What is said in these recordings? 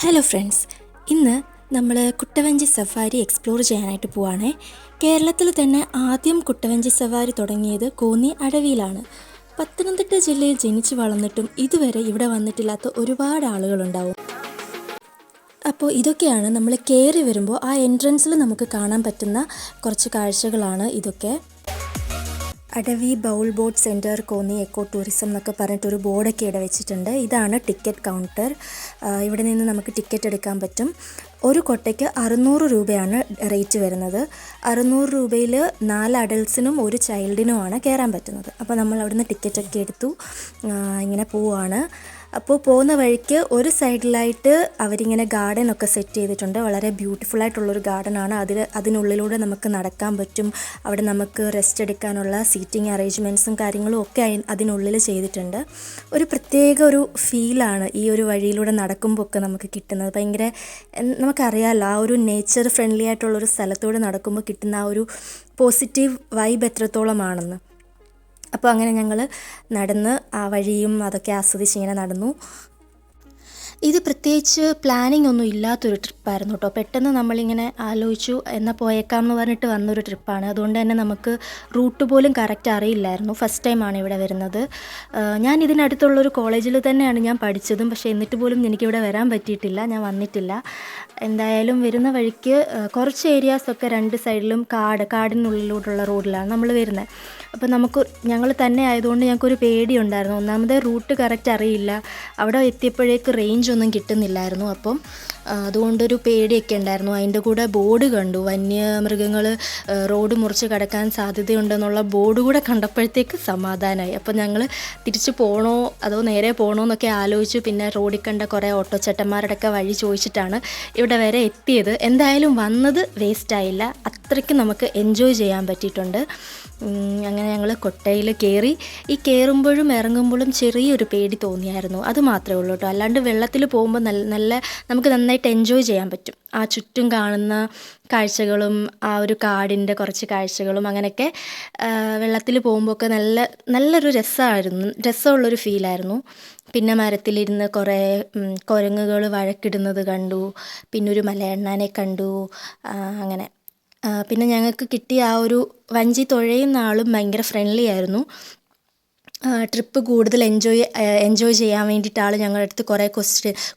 Hello friends, ഇന്ന് നമ്മൾ കുട്ടവഞ്ചി safari explore ചെയ്യാനായിട്ട് പോവാണേ. കേരളത്തിൽ തന്നെ ആദ്യം കുട്ടവഞ്ചി സഫാരി തുടങ്ങിയത് കോന്നി അടവിയിലാണ്. പത്തനംതിട്ട ജില്ലയിൽ ജനിച്ചു വളർന്നിട്ടും ഇതുവരെ ഇവിടെ വന്നിട്ടില്ലാത്ത ഒരുപാട് ആളുകളുണ്ടാവും. അപ്പോൾ ഇതൊക്കെയാണ് നമ്മൾ കയറി വരുമ്പോൾ ആ എൻട്രൻസിൽ നമുക്ക് കാണാൻ പറ്റുന്ന കുറച്ച് കാഴ്ചകളാണ് ഇതൊക്കെ. Adavi bowl boat centre Konni eco tourism എന്നൊക്കെ പറഞ്ഞിട്ടൊരു ബോർഡൊക്കെ ഇവിടെ വെച്ചിട്ടുണ്ട്. ഇതാണ് ടിക്കറ്റ് കൗണ്ടർ. ഇവിടെ നിന്ന് നമുക്ക് ടിക്കറ്റ് എടുക്കാൻ പറ്റും. ഒരു കൊട്ടയ്ക്ക് 600 രൂപയാണ് റേറ്റ് വരുന്നത്. 600 രൂപയിൽ 4 അഡൾട്ട്സിനും ഒരു ചൈൽഡിനുമാണ് കയറാൻ പറ്റുന്നത്. അപ്പോൾ നമ്മൾ അവിടുന്ന് ടിക്കറ്റൊക്കെ എടുത്തു ഇങ്ങനെ പോവുകയാണ്. അപ്പോൾ പോകുന്ന വഴിക്ക് ഒരു സൈഡിലായിട്ട് അവരിങ്ങനെ ഗാർഡനൊക്കെ സെറ്റ് ചെയ്തിട്ടുണ്ട്. വളരെ ബ്യൂട്ടിഫുള്ളായിട്ടുള്ളൊരു ഗാർഡനാണ്. അതിനുള്ളിലൂടെ നമുക്ക് നടക്കാൻ പറ്റും. അവിടെ നമുക്ക് റെസ്റ്റ് എടുക്കാനുള്ള സീറ്റിംഗ് അറേഞ്ച്മെൻറ്റ്സും കാര്യങ്ങളും ഒക്കെ അതിനുള്ളിൽ ചെയ്തിട്ടുണ്ട്. ഒരു പ്രത്യേക ഒരു ഫീലാണ് ഈ ഒരു വഴിയിലൂടെ നടക്കുമ്പോൾ ഒക്കെ നമുക്ക് കിട്ടുന്നത്. ഭയങ്കര നമുക്കറിയാമല്ലോ, ആ ഒരു നേച്ചർ ഫ്രണ്ട്ലി ആയിട്ടുള്ളൊരു സ്ഥലത്തൂടെ നടക്കുമ്പോൾ കിട്ടുന്ന ആ ഒരു പോസിറ്റീവ് വൈബ് എത്രത്തോളമാണെന്ന്. അപ്പോൾ അങ്ങനെ ഞങ്ങൾ നടന്ന് ആ വഴിയും അതൊക്കെ ആസ്വദിച്ച് ഇങ്ങനെ നടന്നു. ഇത് പ്രത്യേകിച്ച് പ്ലാനിങ് ഒന്നും ഇല്ലാത്തൊരു ട്രിപ്പായിരുന്നു കേട്ടോ. പെട്ടെന്ന് നമ്മളിങ്ങനെ ആലോചിച്ചു എന്നാൽ പോയേക്കാം എന്ന് പറഞ്ഞിട്ട് വന്നൊരു ട്രിപ്പാണ്. അതുകൊണ്ട് തന്നെ നമുക്ക് റൂട്ട് പോലും കറക്റ്റ് അറിയില്ലായിരുന്നു. ഫസ്റ്റ് ടൈമാണ് ഇവിടെ വരുന്നത്. ഞാൻ ഇതിനടുത്തുള്ളൊരു കോളേജിൽ തന്നെയാണ് ഞാൻ പഠിച്ചതും. പക്ഷേ എന്നിട്ട് പോലും എനിക്കിവിടെ വരാൻ പറ്റിയിട്ടില്ല, ഞാൻ വന്നിട്ടില്ല. എന്തായാലും വരുന്ന വഴിക്ക് കുറച്ച് ഏരിയാസൊക്കെ രണ്ട് സൈഡിലും കാടിനുള്ളിലൂടെയുള്ള റോഡിലാണ് നമ്മൾ വരുന്നത്. അപ്പോൾ ഞങ്ങൾ തന്നെ ആയതുകൊണ്ട് ഞങ്ങൾക്കൊരു പേടിയുണ്ടായിരുന്നു. ഒന്നാമത് റൂട്ട് കറക്റ്റ് അറിയില്ല. അവിടെ എത്തിയപ്പോഴേക്ക് റേഞ്ച് ഒന്നും കിട്ടുന്നില്ലായിരുന്നു. അപ്പം അതുകൊണ്ടൊരു പേടിയൊക്കെ ഉണ്ടായിരുന്നു. അതിൻ്റെ കൂടെ ബോർഡ് കണ്ടു, വന്യമൃഗങ്ങൾ റോഡ് മുറിച്ച് കടക്കാൻ സാധ്യതയുണ്ടെന്നുള്ള ബോർഡ് കൂടെ കണ്ടപ്പോഴത്തേക്ക് സമാധാനമായി. അപ്പോൾ ഞങ്ങൾ തിരിച്ച് പോകണോ അതോ നേരെ പോകണോ എന്നൊക്കെ ആലോചിച്ചു. പിന്നെ റോഡിൽ കണ്ട കുറേ ഓട്ടോച്ചേട്ടന്മാരുടെയൊക്കെ വഴി ചോദിച്ചിട്ടാണ് ഇവിടെ വരെ എത്തിയത്. എന്തായാലും വന്നത് വേസ്റ്റായില്ല. അത്രയ്ക്ക് നമുക്ക് എൻജോയ് ചെയ്യാൻ പറ്റിയിട്ടുണ്ട്. അങ്ങനെ ഞങ്ങൾ കൊട്ടയിൽ കയറി. ഈ കയറുമ്പോഴും ഇറങ്ങുമ്പോഴും ചെറിയൊരു പേടി തോന്നിയായിരുന്നു, അത് മാത്രമേ ഉള്ളൂ കേട്ടോ. അല്ലാണ്ട് വെള്ളത്തിൽ പോകുമ്പോൾ നല്ല നമുക്ക് നന്നായിട്ട് എൻജോയ് ചെയ്യാൻ പറ്റും. ആ ചുറ്റും കാണുന്ന കാഴ്ചകളും ആ ഒരു കാടിൻ്റെ കുറച്ച് കാഴ്ചകളും അങ്ങനെയൊക്കെ വെള്ളത്തിൽ പോകുമ്പോഴൊക്കെ നല്ലൊരു രസമുള്ളൊരു ഫീലായിരുന്നു. പിന്നെ മരത്തിലിരുന്ന് കുറേ കുരങ്ങുകൾ വഴക്കിടുന്നത് കണ്ടു. പിന്നെ ഒരു മലയണ്ണാനെ കണ്ടു. അങ്ങനെ പിന്നെ ഞങ്ങൾക്ക് കിട്ടിയ ആ ഒരു വഞ്ചി തുഴയുന്ന ആളും ഭയങ്കര ഫ്രണ്ട്ലി ആയിരുന്നു. ട്രിപ്പ് കൂടുതൽ എൻജോയ് ചെയ്യാൻ വേണ്ടിയിട്ട് ആൾ ഞങ്ങളുടെ അടുത്ത് കുറേ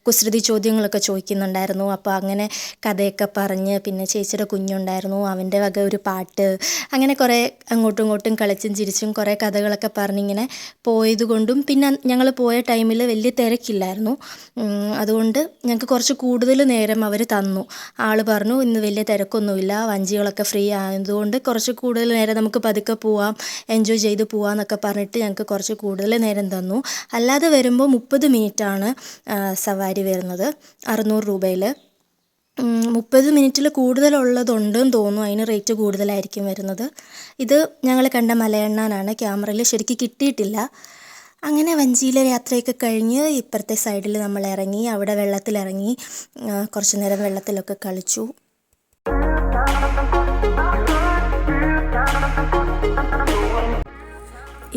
കുസൃതി ചോദ്യങ്ങളൊക്കെ ചോദിക്കുന്നുണ്ടായിരുന്നു. അപ്പോൾ അങ്ങനെ കഥയൊക്കെ പറഞ്ഞ്, പിന്നെ ചേച്ചിയുടെ കുഞ്ഞുണ്ടായിരുന്നു, അവൻ്റെ വക ഒരു പാട്ട്, അങ്ങനെ കുറേ അങ്ങോട്ടും ഇങ്ങോട്ടും കളിച്ചും ചിരിച്ചും കുറേ കഥകളൊക്കെ പറഞ്ഞിങ്ങനെ പോയതുകൊണ്ടും പിന്നെ ഞങ്ങൾ പോയ ടൈമിൽ വലിയ തിരക്കില്ലായിരുന്നു. അതുകൊണ്ട് ഞങ്ങൾക്ക് കുറച്ച് കൂടുതൽ നേരം അവർ തന്നു. ആൾ പറഞ്ഞു ഇന്ന് വലിയ തിരക്കൊന്നുമില്ല, വഞ്ചികളൊക്കെ ഫ്രീ ആയതുകൊണ്ട് കുറച്ച് കൂടുതൽ നേരം നമുക്ക് പതുക്കെ പോവാം, എൻജോയ് ചെയ്ത് പോവാമെന്നൊക്കെ പറഞ്ഞിട്ട് ഞങ്ങൾക്ക് കുറച്ച് കൂടുതൽ നേരം തന്നു. അല്ലാതെ വരുമ്പോൾ 30 മിനിറ്റാണ് സവാരി വരുന്നത് 600 രൂപയിൽ. 30 മിനിറ്റിൽ കൂടുതലുള്ളതുണ്ടെന്ന് തോന്നുന്നു, അതിന് റേറ്റ് കൂടുതലായിരിക്കും വരുന്നത്. ഇത് ഞങ്ങൾ കണ്ട മലയണ്ണാനാണ്, ക്യാമറയിൽ ശരിക്കും കിട്ടിയിട്ടില്ല. അങ്ങനെ വഞ്ചിയിലെ യാത്രയൊക്കെ കഴിഞ്ഞ് ഇപ്പുറത്തെ സൈഡിൽ നമ്മൾ ഇറങ്ങി. അവിടെ വെള്ളത്തിലിറങ്ങി കുറച്ച് നേരം വെള്ളത്തിലൊക്കെ കളിച്ചു.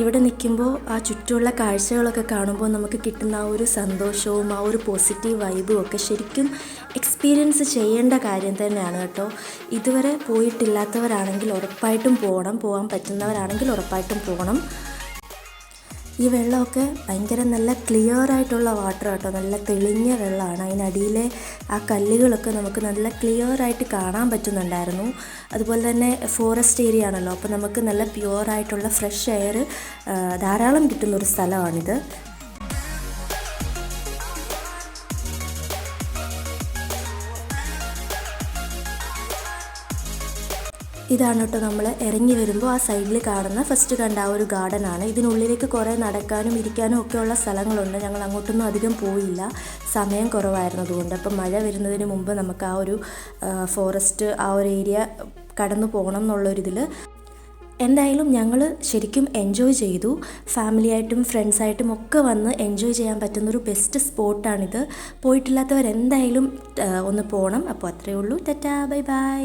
ഇവിടെ നിൽക്കുമ്പോൾ ആ ചുറ്റുമുള്ള കാഴ്ചകളൊക്കെ കാണുമ്പോൾ നമുക്ക് കിട്ടുന്ന ആ ഒരു സന്തോഷവും ആ ഒരു പോസിറ്റീവ് വൈബും ഒക്കെ ശരിക്കും എക്സ്പീരിയൻസ് ചെയ്യേണ്ട കാര്യം തന്നെയാണ് കേട്ടോ. ഇതുവരെ പോയിട്ടില്ലാത്തവരാണെങ്കിൽ ഉറപ്പായിട്ടും പോകാൻ പറ്റുന്നവരാണെങ്കിൽ ഉറപ്പായിട്ടും പോകണം. ഈ വെള്ളമൊക്കെ ഭയങ്കര നല്ല ക്ലിയർ ആയിട്ടുള്ള വാട്ടർ കേട്ടോ, നല്ല തെളിഞ്ഞ വെള്ളമാണ്. അതിനടിയിലെ ആ കല്ലുകളൊക്കെ നമുക്ക് നല്ല ക്ലിയർ ആയിട്ട് കാണാൻ പറ്റുന്നുണ്ടായിരുന്നു. അതുപോലെ തന്നെ ഫോറസ്റ്റ് ഏരിയ ആണല്ലോ, അപ്പോൾ നമുക്ക് നല്ല പ്യുവറായിട്ടുള്ള ഫ്രഷ് എയർ ധാരാളം കിട്ടുന്നൊരു സ്ഥലമാണിത്. ഇതാണ് കേട്ടോ നമ്മൾ ഇറങ്ങി വരുമ്പോൾ ആ സൈഡിൽ കാണുന്ന ഫസ്റ്റ് കണ്ട ആ ഒരു ഗാർഡനാണ്. ഇതിനുള്ളിലേക്ക് കുറേ നടക്കാനും ഇരിക്കാനും ഒക്കെയുള്ള സ്ഥലങ്ങളുണ്ട്. ഞങ്ങൾ അങ്ങോട്ടൊന്നും അധികം പോയില്ല, സമയം കുറവായിരുന്നതുകൊണ്ട്. അപ്പം മഴ വരുന്നതിന് മുമ്പ് നമുക്ക് ആ ഒരു ഫോറസ്റ്റ് ആ ഒരു ഏരിയ കടന്നു പോകണം എന്നുള്ളൊരിതിൽ എന്തായാലും ഞങ്ങൾ ശരിക്കും എൻജോയ് ചെയ്തു. ഫാമിലിയായിട്ടും ഫ്രണ്ട്സായിട്ടും ഒക്കെ വന്ന് എൻജോയ് ചെയ്യാൻ പറ്റുന്നൊരു ബെസ്റ്റ് സ്പോട്ടാണിത്. പോയിട്ടില്ലാത്തവരെന്തായാലും ഒന്ന് പോകണം. അപ്പോൾ അത്രയേ ഉള്ളൂ. Tata, bye bye.